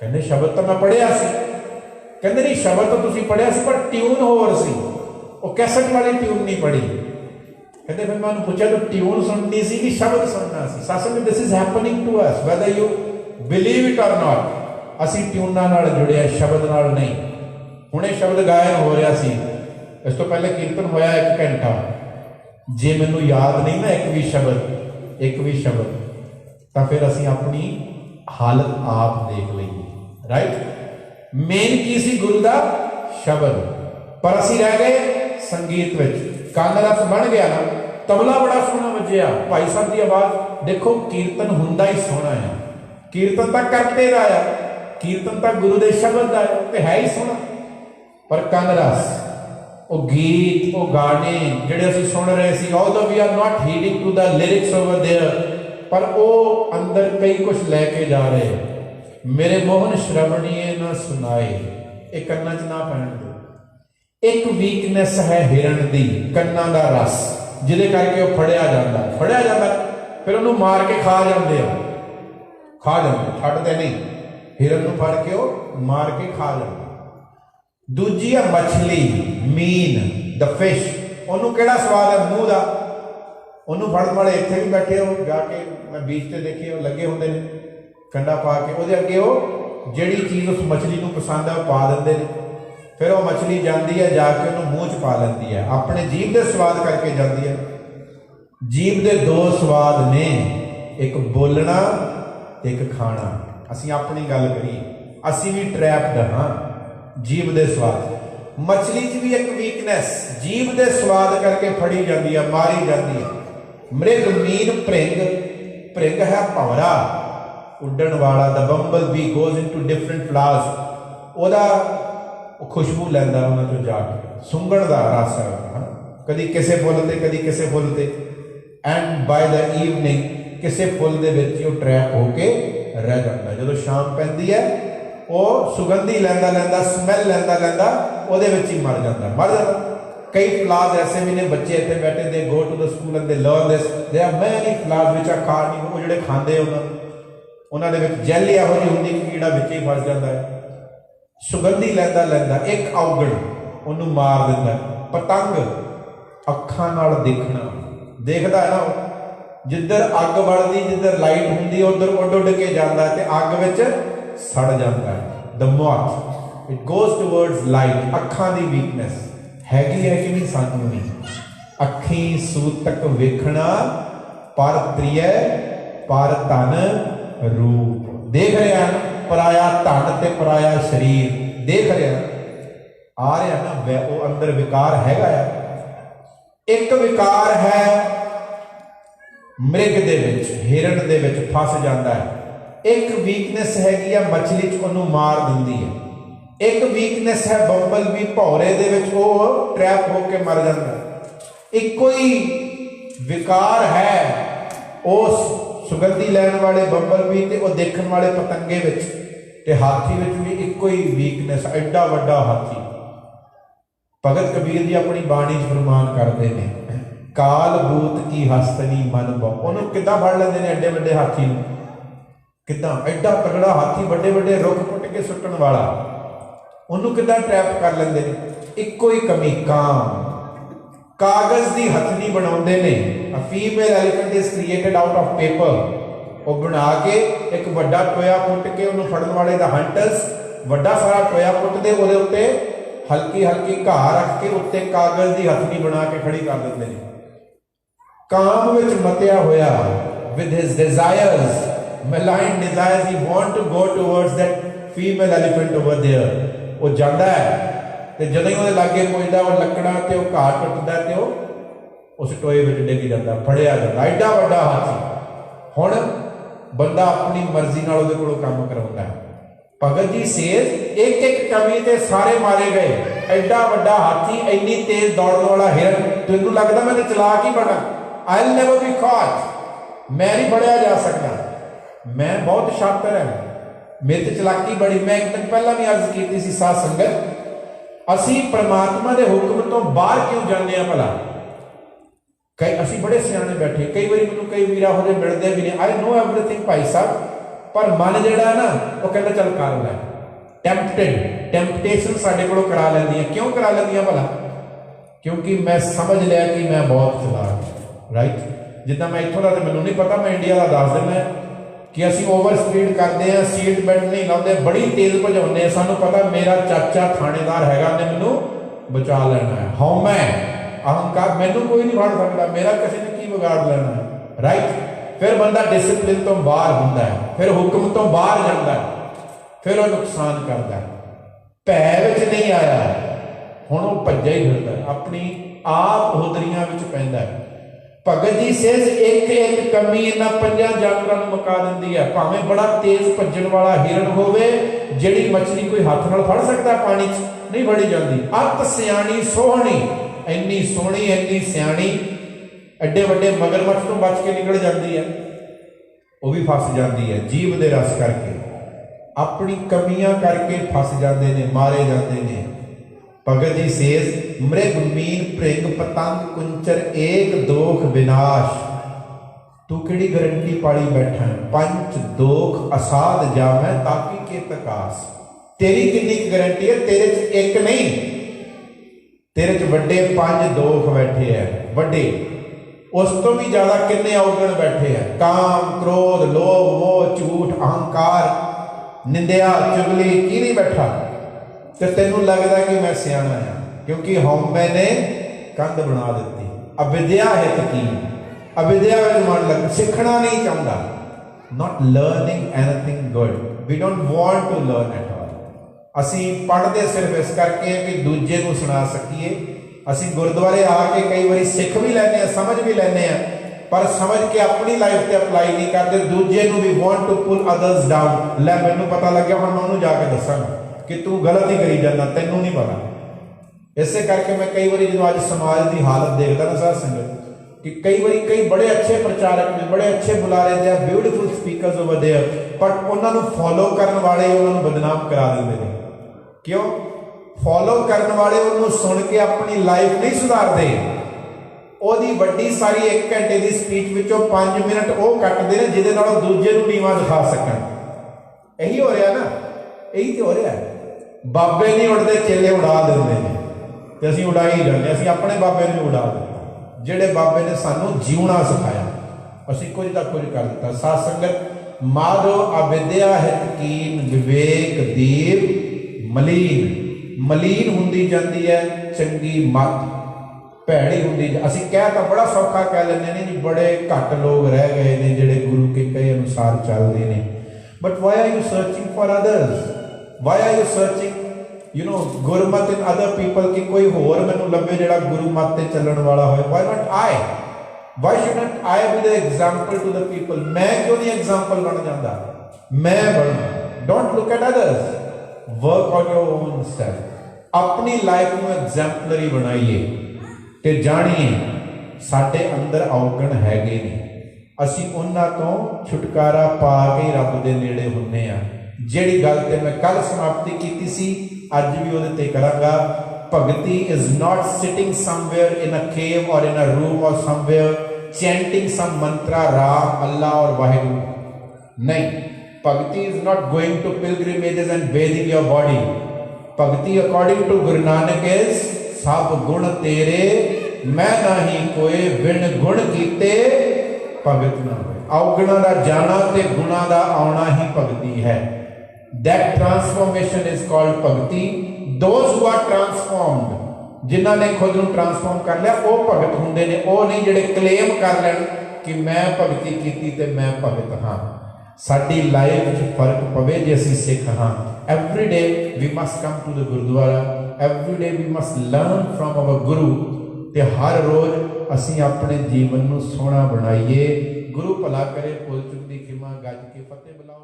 कहते शब्द तो मैं पढ़िया सी। कहते नहीं शब्द तो तुसीं पढ़िया सी, पर ट्यून होर सी, वो कैसेट वाली ट्यून नहीं पढ़ी। कहते फिर मैं उन्होंने पूछा तो ट्यून सुननी सी कि शब्द सुनना सी? Satsang this is happening to us whether you believe it or not. ਅਸੀਂ ਟਿਊਨਾਂ ਨਾਲ ਜੁੜਿਆ, ਸ਼ਬਦ ਨਾਲ ਨਹੀਂ। ਹੁਣੇ ਸ਼ਬਦ ਗਾਇਨ ਹੋ ਰਿਹਾ ਸੀ, ਇਸ ਤੋਂ ਪਹਿਲੇ ਕੀਰਤਨ ਹੋਇਆ 1 ਘੰਟਾ। ਜੇ ਮੈਨੂੰ ਯਾਦ ਨਹੀਂ ਨਾ ਇੱਕ ਵੀ ਸ਼ਬਦ ਤਾਂ ਫਿਰ ਅਸੀਂ ਆਪਣੀ ਹਾਲਤ ਆਪ ਦੇਖ ਲਈਏ। ਰਾਈਟ, ਮੇਨ ਕੀ ਸੀ? ਗੁਰੂ ਦਾ ਸ਼ਬਦ। ਪਰ ਅਸੀਂ ਰਹਿ ਗਏ ਸੰਗੀਤ ਵਿੱਚ, ਕੰਨ ਰਸ ਬਣ ਗਿਆ ਨਾ। ਤਬਲਾ ਬੜਾ ਸੋਹਣਾ ਵੱਜਿਆ, ਭਾਈ ਸਾਹਿਬ ਦੀ ਆਵਾਜ਼ ਦੇਖੋ। ਕੀਰਤਨ ਹੁੰਦਾ ਹੀ ਸੋਹਣਾ ਆ, ਕੀਰਤਨ ਤਾਂ ਕਰਤੇ ਦਾ ਆ, ਕੀਰਤਨ ਤਾਂ ਗੁਰੂ ਦੇ ਸ਼ਬਦ ਦਾ ਤੇ ਹੈ ਹੀ ਸੋਹਣਾ। ਪਰ ਕੰਨ ਰਸ, ਉਹ ਗੀਤ, ਉਹ ਗਾਣੇ ਜਿਹੜੇ ਅਸੀਂ ਸੁਣ ਰਹੇ ਸੀ, although we are not heeding to the lyrics over there, ਪਰ ਉਹ ਅੰਦਰ ਕਈ ਕੁਝ ਲੈ ਕੇ ਜਾ ਰਹੇ। ਮੇਰੇ ਮੋਹਨ ਸ਼ਰਵਣੀਏ ਨਾ ਸੁਣਾਏ, ਇਹ ਕੰਨਾਂ 'ਚ ਨਾ ਪੈਣ ਦਿਓ। ਇੱਕ ਵੀਕਨੈਸ ਹੈ ਹਿਰਨ ਦੀ, ਕੰਨਾਂ ਦਾ ਰਸ, ਜਿਹਦੇ ਕਰਕੇ ਉਹ ਫੜਿਆ ਜਾਂਦਾ, ਫਿਰ ਉਹਨੂੰ ਮਾਰ ਕੇ ਖਾ ਜਾਂਦੇ, ਛੱਡਦੇ ਨਹੀਂ। ਹਿਰਨ ਨੂੰ ਫੜ ਕੇ ਉਹ ਮਾਰ ਕੇ ਖਾ ਜਾਂਦੇ। ਦੂਜੀ ਆ ਮਛਲੀ, ਮੀਨ, ਦ ਫਿਸ਼। ਉਹਨੂੰ ਕਿਹੜਾ ਸਵਾਦ ਹੈ? ਮੂੰਹ ਦਾ। ਉਹਨੂੰ ਫੜਨ ਵਾਲੇ ਇੱਥੇ ਵੀ ਬੈਠੇ ਹੋ, ਜਾ ਕੇ ਮੈਂ ਬੀਚ ਤੇ ਦੇਖੇ, ਉਹ ਲੱਗੇ ਹੁੰਦੇ ਨੇ ਕੰਡਾ ਪਾ ਕੇ, ਉਹਦੇ ਅੱਗੇ ਉਹ ਜਿਹੜੀ ਚੀਜ਼ ਉਸ ਮਛਲੀ ਨੂੰ ਪਸੰਦ ਹੈ ਉਹ ਪਾ ਦਿੰਦੇ ਨੇ। ਫਿਰ ਉਹ ਮਛਲੀ ਜਾਂਦੀ ਹੈ, ਜਾ ਕੇ ਉਹਨੂੰ ਮੂੰਹ 'ਚ ਪਾ ਲੈਂਦੀ ਹੈ, ਆਪਣੇ ਜੀਭ ਦੇ ਸਵਾਦ ਕਰਕੇ ਜਾਂਦੀ ਹੈ। ਜੀਭ ਦੇ 2 ਸਵਾਦ ਨੇ, ਇੱਕ ਬੋਲਣਾ ਤੇ ਇੱਕ ਖਾਣਾ। ਅਸੀਂ ਆਪਣੀ ਗੱਲ ਕਰੀਏ, ਅਸੀਂ ਵੀ ਟਰੈਪਡ ਹਾਂ ਜੀਭ ਦੇ ਸਵਾਦ। ਮਛਲੀ 'ਚ ਵੀ ਇੱਕ ਵੀਕਨੈਸ, ਜੀਭ ਦੇ ਸਵਾਦ ਕਰਕੇ ਫੜੀ ਜਾਂਦੀ ਹੈ, ਮਾਰੀ ਜਾਂਦੀ ਹੈ। ਮ੍ਰਿਗ, ਮੀਨ, ਭ੍ਰਿੰਗ ਹੈ ਭੰਵਰਾ, ਉੱਡਣ ਵਾਲਾ। The bumblebee goes into different flowers, ਉਹਦਾ ਉਹ ਖੁਸ਼ਬੂ ਲੈਂਦਾ ਉਹਨਾਂ ਚੋਂ ਜਾ ਕੇ। ਸੁੰਗਣ ਦਾ ਰਸ ਹੈ, ਕਦੀ ਕਿਸੇ ਫੁੱਲ ਤੇ, ਕਦੀ ਕਿਸੇ ਫੁੱਲ ਤੇ। ਐਂਡ ਬਾਈ ਦ ਈਵਨਿੰਗ ਕਿਸੇ ਫੁੱਲ ਦੇ ਵਿੱਚ ਉਹ ਟਰੈਪ ਹੋ ਕੇ ਰਹਿ ਜਾਂਦਾ। ਜਦੋਂ ਸ਼ਾਮ ਪੈਂਦੀ ਹੈ, ਉਹ ਸੁਗੰਧੀ ਲੈਂਦਾ, ਸਮੈਲ ਲੈਂਦਾ, ਉਹਦੇ ਵਿੱਚ ਹੀ ਮਰ ਜਾਂਦਾ। ਕਈ ਫਲਾਜ਼ ਐਸੇ ਵੀ ਨੇ, ਬੱਚੇ ਇੱਥੇ ਬੈਠੇ, they go to the school and they learn this, they are ਮੈਨੀ ਫਲਾਜ਼ ਵਿਚ ਆ ਕਾਰਨਿਵੋਰ। ਉਹ ਜਿਹੜੇ ਖਾਂਦੇ ਉਹਨਾਂ ਦੇ ਵਿੱਚ ਜੈਲੀ ਇਹੋ ਜਿਹੀ ਹੁੰਦੀ ਕਿ ਕੀੜਾ ਵਿੱਚ ਹੀ ਫਸ ਜਾਂਦਾ ਹੈ। ਸੁਗੰਧੀ ਲੈਂਦਾ, ਇੱਕ ਔਗਣ ਉਹਨੂੰ ਮਾਰ ਦਿੰਦਾ। ਪਤੰਗ, ਅੱਖਾਂ ਨਾਲ ਦੇਖਦਾ ਹੈ ਨਾ, ਜਿੱਧਰ ਅੱਗ ਵੜਦੀ, ਜਿੱਧਰ ਲਾਈਟ ਹੁੰਦੀ, ਉਧਰ ਉੱਡ ਕੇ ਜਾਂਦਾ ਤੇ ਅੱਗ ਵਿੱਚ ਸੜ ਜਾਂਦਾ ਹੈ। ਦ ਮੌਥ, ਇਟ ਗੋਜ਼ ਟੂਵਰਡਸ ਲਾਈਟ। ਅੱਖਾਂ ਦੀ ਵੀਕਨੈਸ ਹੈਗੀ ਹੈ ਕਿ ਨਹੀਂ? ਸਾਨੂੰ ਵੀ ਅੱਖੀਂ ਸੂਤਕ ਵੇਖਣਾ, ਪਰ ਪ੍ਰਿਯ ਪਰ ਧਨ ਰੂਪ। ਦੇਖ ਰਿਹਾ ਨਾ, ਪਰਾਇਆ ਧਨ ਤੇ ਪਰਾਇਆ ਸਰੀਰ ਦੇਖ ਰਿਹਾ, ਆ ਰਿਹਾ ਨਾ, ਉਹ ਅੰਦਰ ਵਿਕਾਰ ਹੈਗਾ ਆ। ਇੱਕ ਵਿਕਾਰ ਹੈ ਮ੍ਰਿਗ ਦੇ ਵਿੱਚ, ਹਿਰਨ ਦੇ ਵਿੱਚ ਫਸ ਜਾਂਦਾ ਹੈ। ਇੱਕ ਵੀਕਨੈਸ ਹੈਗੀ ਆ ਮਛਲੀ 'ਚ, ਉਹਨੂੰ ਮਾਰ ਦਿੰਦੀ ਹੈ। ਇੱਕ ਵੀਕਨੈਸ ਹੈ ਬੰਬਲ ਵੀ, ਭੌਰੇ ਦੇ ਵਿੱਚ ਉਹ ਟਰੈਪ ਹੋ ਕੇ ਮਰ ਜਾਂਦਾ। ਇੱਕੋ ਹੀ ਵਿਕਾਰ ਹੈ ਉਸ ਸੁਗੰਧੀ ਲੈਣ ਵਾਲੇ ਬੰਬਲ ਵੀ ਤੇ ਉਹ ਦੇਖਣ ਵਾਲੇ ਪਤੰਗੇ ਵਿੱਚ। ਤੇ ਹਾਥੀ ਵਿੱਚ ਵੀ ਇੱਕੋ ਹੀ ਵੀਕਨੈਸ, ਐਡਾ ਵੱਡਾ ਹਾਥੀ। ਭਗਤ ਕਬੀਰ ਜੀ ਆਪਣੀ ਬਾਣੀ 'ਚ ਫਰਮਾਨ ਕਰਦੇ ਨੇ, ਕਾਲ ਬੂਤ ਕੀ ਹਸਤਨੀ ਮਨ ਬਹੁ। ਉਹਨੂੰ ਕਿੱਦਾਂ ਫੜ ਲੈਂਦੇ ਨੇ ਐਡੇ ਵੱਡੇ ਹਾਥੀ ਨੂੰ? ਕਿੱਦਾਂ? ਐਡਾ ਤਗੜਾ ਹਾਥੀ, ਵੱਡੇ ਵੱਡੇ ਰੁੱਖ ਪੁੱਟ ਕੇ ਸੁੱਟਣ ਵਾਲਾ, ਉਹਨੂੰ ਕਿੱਦਾਂ ਟਰੈਪ ਕਰ ਲੈਂਦੇ ਨੇ? ਇੱਕੋ ਹੀ ਕਮੀ, ਕਾਗਜ਼ ਦੀ ਹਥਨੀ ਬਣਾਉਂਦੇ ਨੇ। A female elephant is created out of paper. ਉਹ ਬਣਾ ਕੇ ਇੱਕ ਵੱਡਾ ਟੋਇਆ ਪੁੱਟ ਕੇ, ਉਹਨੂੰ ਫੜਨ ਵਾਲੇ ਦਾ ਹੰਟਰਸ ਵੱਡਾ ਸਾਰਾ ਟੋਇਆ ਪੁੱਟਦੇ, ਉਹਦੇ ਉੱਤੇ ਹਲਕੀ ਘਾਹ ਰੱਖ ਕੇ ਉੱਤੇ ਕਾਗਜ਼ ਦੀ ਹਥਨੀ ਬਣਾ ਕੇ ਖੜੀ ਕਰ ਦਿੰਦੇ ਨੇ। ਕਾਮ ਵਿੱਚ ਮਤਿਆ ਹੋਇਆ, with his desires, malign desires, he want to go towards that female elephant over there. ਉਹ ਜਾਂਦਾ ਹੈ ਤੇ ਜਦੋਂ ਹੀ ਉਹਦੇ ਲਾਗੇ ਪਹੁੰਚਦਾ, ਉਹ ਲੱਕੜਾਂ ਤੇ ਉਹ ਘਾਹ ਟੁੱਟਦਾ ਤੇ ਉਹ ਉਸ ਟੋਏ ਵਿੱਚ ਡਿੱਗ ਜਾਂਦਾ, ਫੜਿਆ ਜਾਂਦਾ। ਐਡਾ ਵੱਡਾ ਹਾਥੀ। ਹੁਣ ਬੰਦਾ ਆਪਣੀ ਮਰਜ਼ੀ ਨਾਲ ਉਹਦੇ ਕੋਲੋਂ ਕੰਮ ਕਰਾਉਂਦਾ ਹੈ। ਭਗਤ ਜੀ ਸੇਜ, ਇੱਕ ਕਮੀ ਤੇ ਸਾਰੇ ਮਾਰੇ ਗਏ। ਐਡਾ ਵੱਡਾ ਹਾਥੀ, ਇੰਨੀ ਤੇਜ਼ ਦੌੜਨ ਵਾਲਾ ਹਿਰਨ, ਤੈਨੂੰ ਲੱਗਦਾ ਮੈਂ ਚਲਾਕ ਹੀ ਬਣਾ? I'll never be caught, ਮੈਂ ਨਹੀਂ ਫੜਿਆ ਜਾ ਸਕਦਾ, ਮੈਂ ਬਹੁਤ ਸ਼ਾਤਰ ਹਾਂ, ਮੇਰੇ ਤੇ ਚਲਾਕੀ ਬੜੀ। ਮੈਂ ਇੱਕ ਦਿਨ ਪਹਿਲਾਂ ਵੀ ਅਰਜ਼ ਕੀਤੀ ਸੀ ਸਾਧ ਸੰਗਤ, ਅਸੀਂ ਪਰਮਾਤਮਾ ਦੇ ਹੁਕਮ ਤੋਂ ਬਾਹਰ ਕਿਉਂ ਜਾਂਦੇ ਆ ਭਲਾ? ਅਸੀਂ ਬੜੇ ਸਿਆਣੇ ਬੈਠੇ, ਕਈ ਵਾਰੀ ਮੈਨੂੰ ਕਈ ਵੀਰ ਇਹੋ ਜਿਹੇ ਮਿਲਦੇ ਵੀ ਨੇ, ਆਈ ਨੋ ਐਵਰੀਥਿੰਗ ਭਾਈ ਸਾਹਿਬ, ਪਰ ਮਨ ਜਿਹੜਾ ਨਾ ਉਹ ਕਹਿੰਦਾ ਚੱਲ ਕਰ ਲੈ। ਟੈਂਪਟੇਸ਼ਨ ਸਾਡੇ ਕੋਲੋਂ ਕਰਾ ਲੈਂਦੀਆਂ। ਕਿਉਂ ਕਰਾ ਲੈਂਦੀਆਂ ਭਲਾ? ਕਿਉਂਕਿ ਮੈਂ ਸਮਝ ਲਿਆ ਕਿ ਮੈਂ ਬਹੁਤ ਚਲਾਕ। ਰਾਈਟ, ਜਿੱਦਾਂ ਮੈਂ ਇੱਥੋਂ ਦਾ ਤੇ ਮੈਨੂੰ ਨਹੀਂ ਪਤਾ, ਮੈਂ ਇੰਡੀਆ ਦਾ ਦੱਸ ਦਿੰਦਾ कि असी ओवर स्पीड करते हैं, सीट बेल्ट नहीं लाते, बड़ी तेज भजाने, सानू पता मेरा चाचा थानेदार हैगा ने मैनू बचा लेना है। हौमै अहंकार, मैनू कोई नहीं फड़ सकता, मेरा किसी ने की बिगाड़ लेना है, राइट। फिर बंदा डिसिप्लिन तो बाहर होंदा है, फिर हुक्म तो बाहर जाता है, फिर वह नुकसान करता है। भै विच नहीं आया, हुण वह भज्जा ही फिरदा, अपनी आप हुदरियां विच पैंदा है। भगत जी सेज एक एक कमी इन्हां पंजां जानवरां नूं मुका दिंदी है। भावें बड़ा तेज भज्जण वाला हिरन होवे, जिहड़ी मछली कोई हाथ नाल फड़ सकदा पानी च नहीं फड़ी जाती। अत सियाणी सोहणी, इन्नी सोहनी इन्नी सियाणी, एडे वड्डे मगरमच्छ तो बच के निकल जाती है, वह भी फस जाती है जीव दे रस करके, अपनी कमियां करके फस जाते हैं, मारे जाते हैं। भगत जी सेज मृग मीन भृंग पतंग कुंचर एक दोख विनाश, तू किहड़ी गारंटी पाली बैठा है, पंच दोख असाध जावै ताकि के तकास। तेरी कितनी गारंटी है, तेरे च एक नहीं, तेरे च वड्डे पंज दोख बैठे हैं, वड्डे, उस तो भी ज्यादा कितने अवगुण बैठे हैं, काम क्रोध लोभ मोह झूठ अहंकार निंदिया चुगली, की नहीं बैठा। तो तेनू लगता कि मैं सियाणा हाँ, क्योंकि हौमे ने कंध बना दी। अविद्या हित की, अविद्या में मन लग, सीखना नहीं चाहता, not learning anything good, we don't want to learn at all. असी पढ़ते सिर्फ इस करके कि दूजे को सुना सकीए। असी गुरुद्वारे आके कई बार सीख भी लैने, समझ भी लैने, पर समझ के अपनी लाइफ से अप्लाई नहीं करते, दूजे को भी want to pull others down. लै मैनू पता लग गया, हम उन्होंने जाके दसांगा कि तू गलत ही करी जाना, तेनों नहीं पता। इसे करके मैं कई बार जो अज समाज की हालत देखता ना साध संगत, कि कई बार कई बड़े अच्छे प्रचारक ने, बड़े अच्छे बुलारे दे, beautiful speakers over there, but उन्होंने फॉलो करने वाले उन्होंने बदनाम करा देंगे ने। क्यों? फॉलो करने वाले उन्होंने सुन के अपनी लाइफ नहीं सुधारते, ओदी वड्डी सारी 1 घंटे की स्पीच विचों 5 मिनट वो कटते हैं जिहदे नाल दूजे नूं नीवां दिखा सकन। यही हो रहा ना, यही तो हो रहा है। बाबे नहीं उड़ते, चेले उड़ा देंगे हैं, तो असीं उड़ा ही जाते, असीं अपने बाबे ने उड़ा दिता, जिहड़े बाबे ने सानू जीवना सिखाया, असीं कुछ ना कुछ कर दिता। साध संगत माधो अविद्या हित कीन विवेक दीप मलीन, मलीन हुंदी जाती है चंगी मत, भैड़ी हुंदी। असीं कह तो बड़ा सौखा कह लैंदे ने जी, बड़े घट लोग रह गए ने जिहड़े गुरु के कहे अनुसार चलते हैं, but why are you searching for others? Why are you searching, you know, Gurmat in other people कि कोई होर मैनू लभे जिहड़ा गुरुमत ते चलण वाला होए? Why not I? Why shouldn't I be the example to the people? मैं क्यों नहीं एग्जाम्पल बन जाता? मैं बनना। Don't look at others. Work on your own self. अपनी लाइफ में एग्जाम्पलरी बनाइए ते जानिए साडे अंदर अवगुण हैगे ने, असीं उन्हां तो छुटकारा पा के रब दे नेड़े हुंदे आ। जिहड़ी गल ते मैं कल समाप्ति कीती सी, अज भी उहदे ते करांगा। Bhagti is not sitting somewhere in a cave or in a room or somewhere chanting some mantra Ram Allah or Waheguru, नहीं। Bhagti is not going to pilgrimages and bathing your body. Bhagti according to Guru Nanak is सब गुण तेरे मैं नाही कोई, बिन गुण कीते भगत ना होए। अवगुणा दा जाना ते गुणा दा आउणा ही भगती है। That transformation is called भगती। Those who are transformed, जिन्हां ने खुद नूं ट्रांसफॉर्म कर लिया, वो भगत हुंदे ने। वो नहीं जिहड़े क्लेम कर लैण कि मैं भगती कीती ते मैं भगत हाँ। साडी लाइफ विच फर्क पवे जे असीं सिख हाँ। Every day we must come to the gurdwara, every day we must learn from our guru, ते हर रोज असीं अपने जीवन नूं सोहना बनाइए। गुरु भला करे, भुल चुक दी खिमा, गज के फतेह बुलाओ।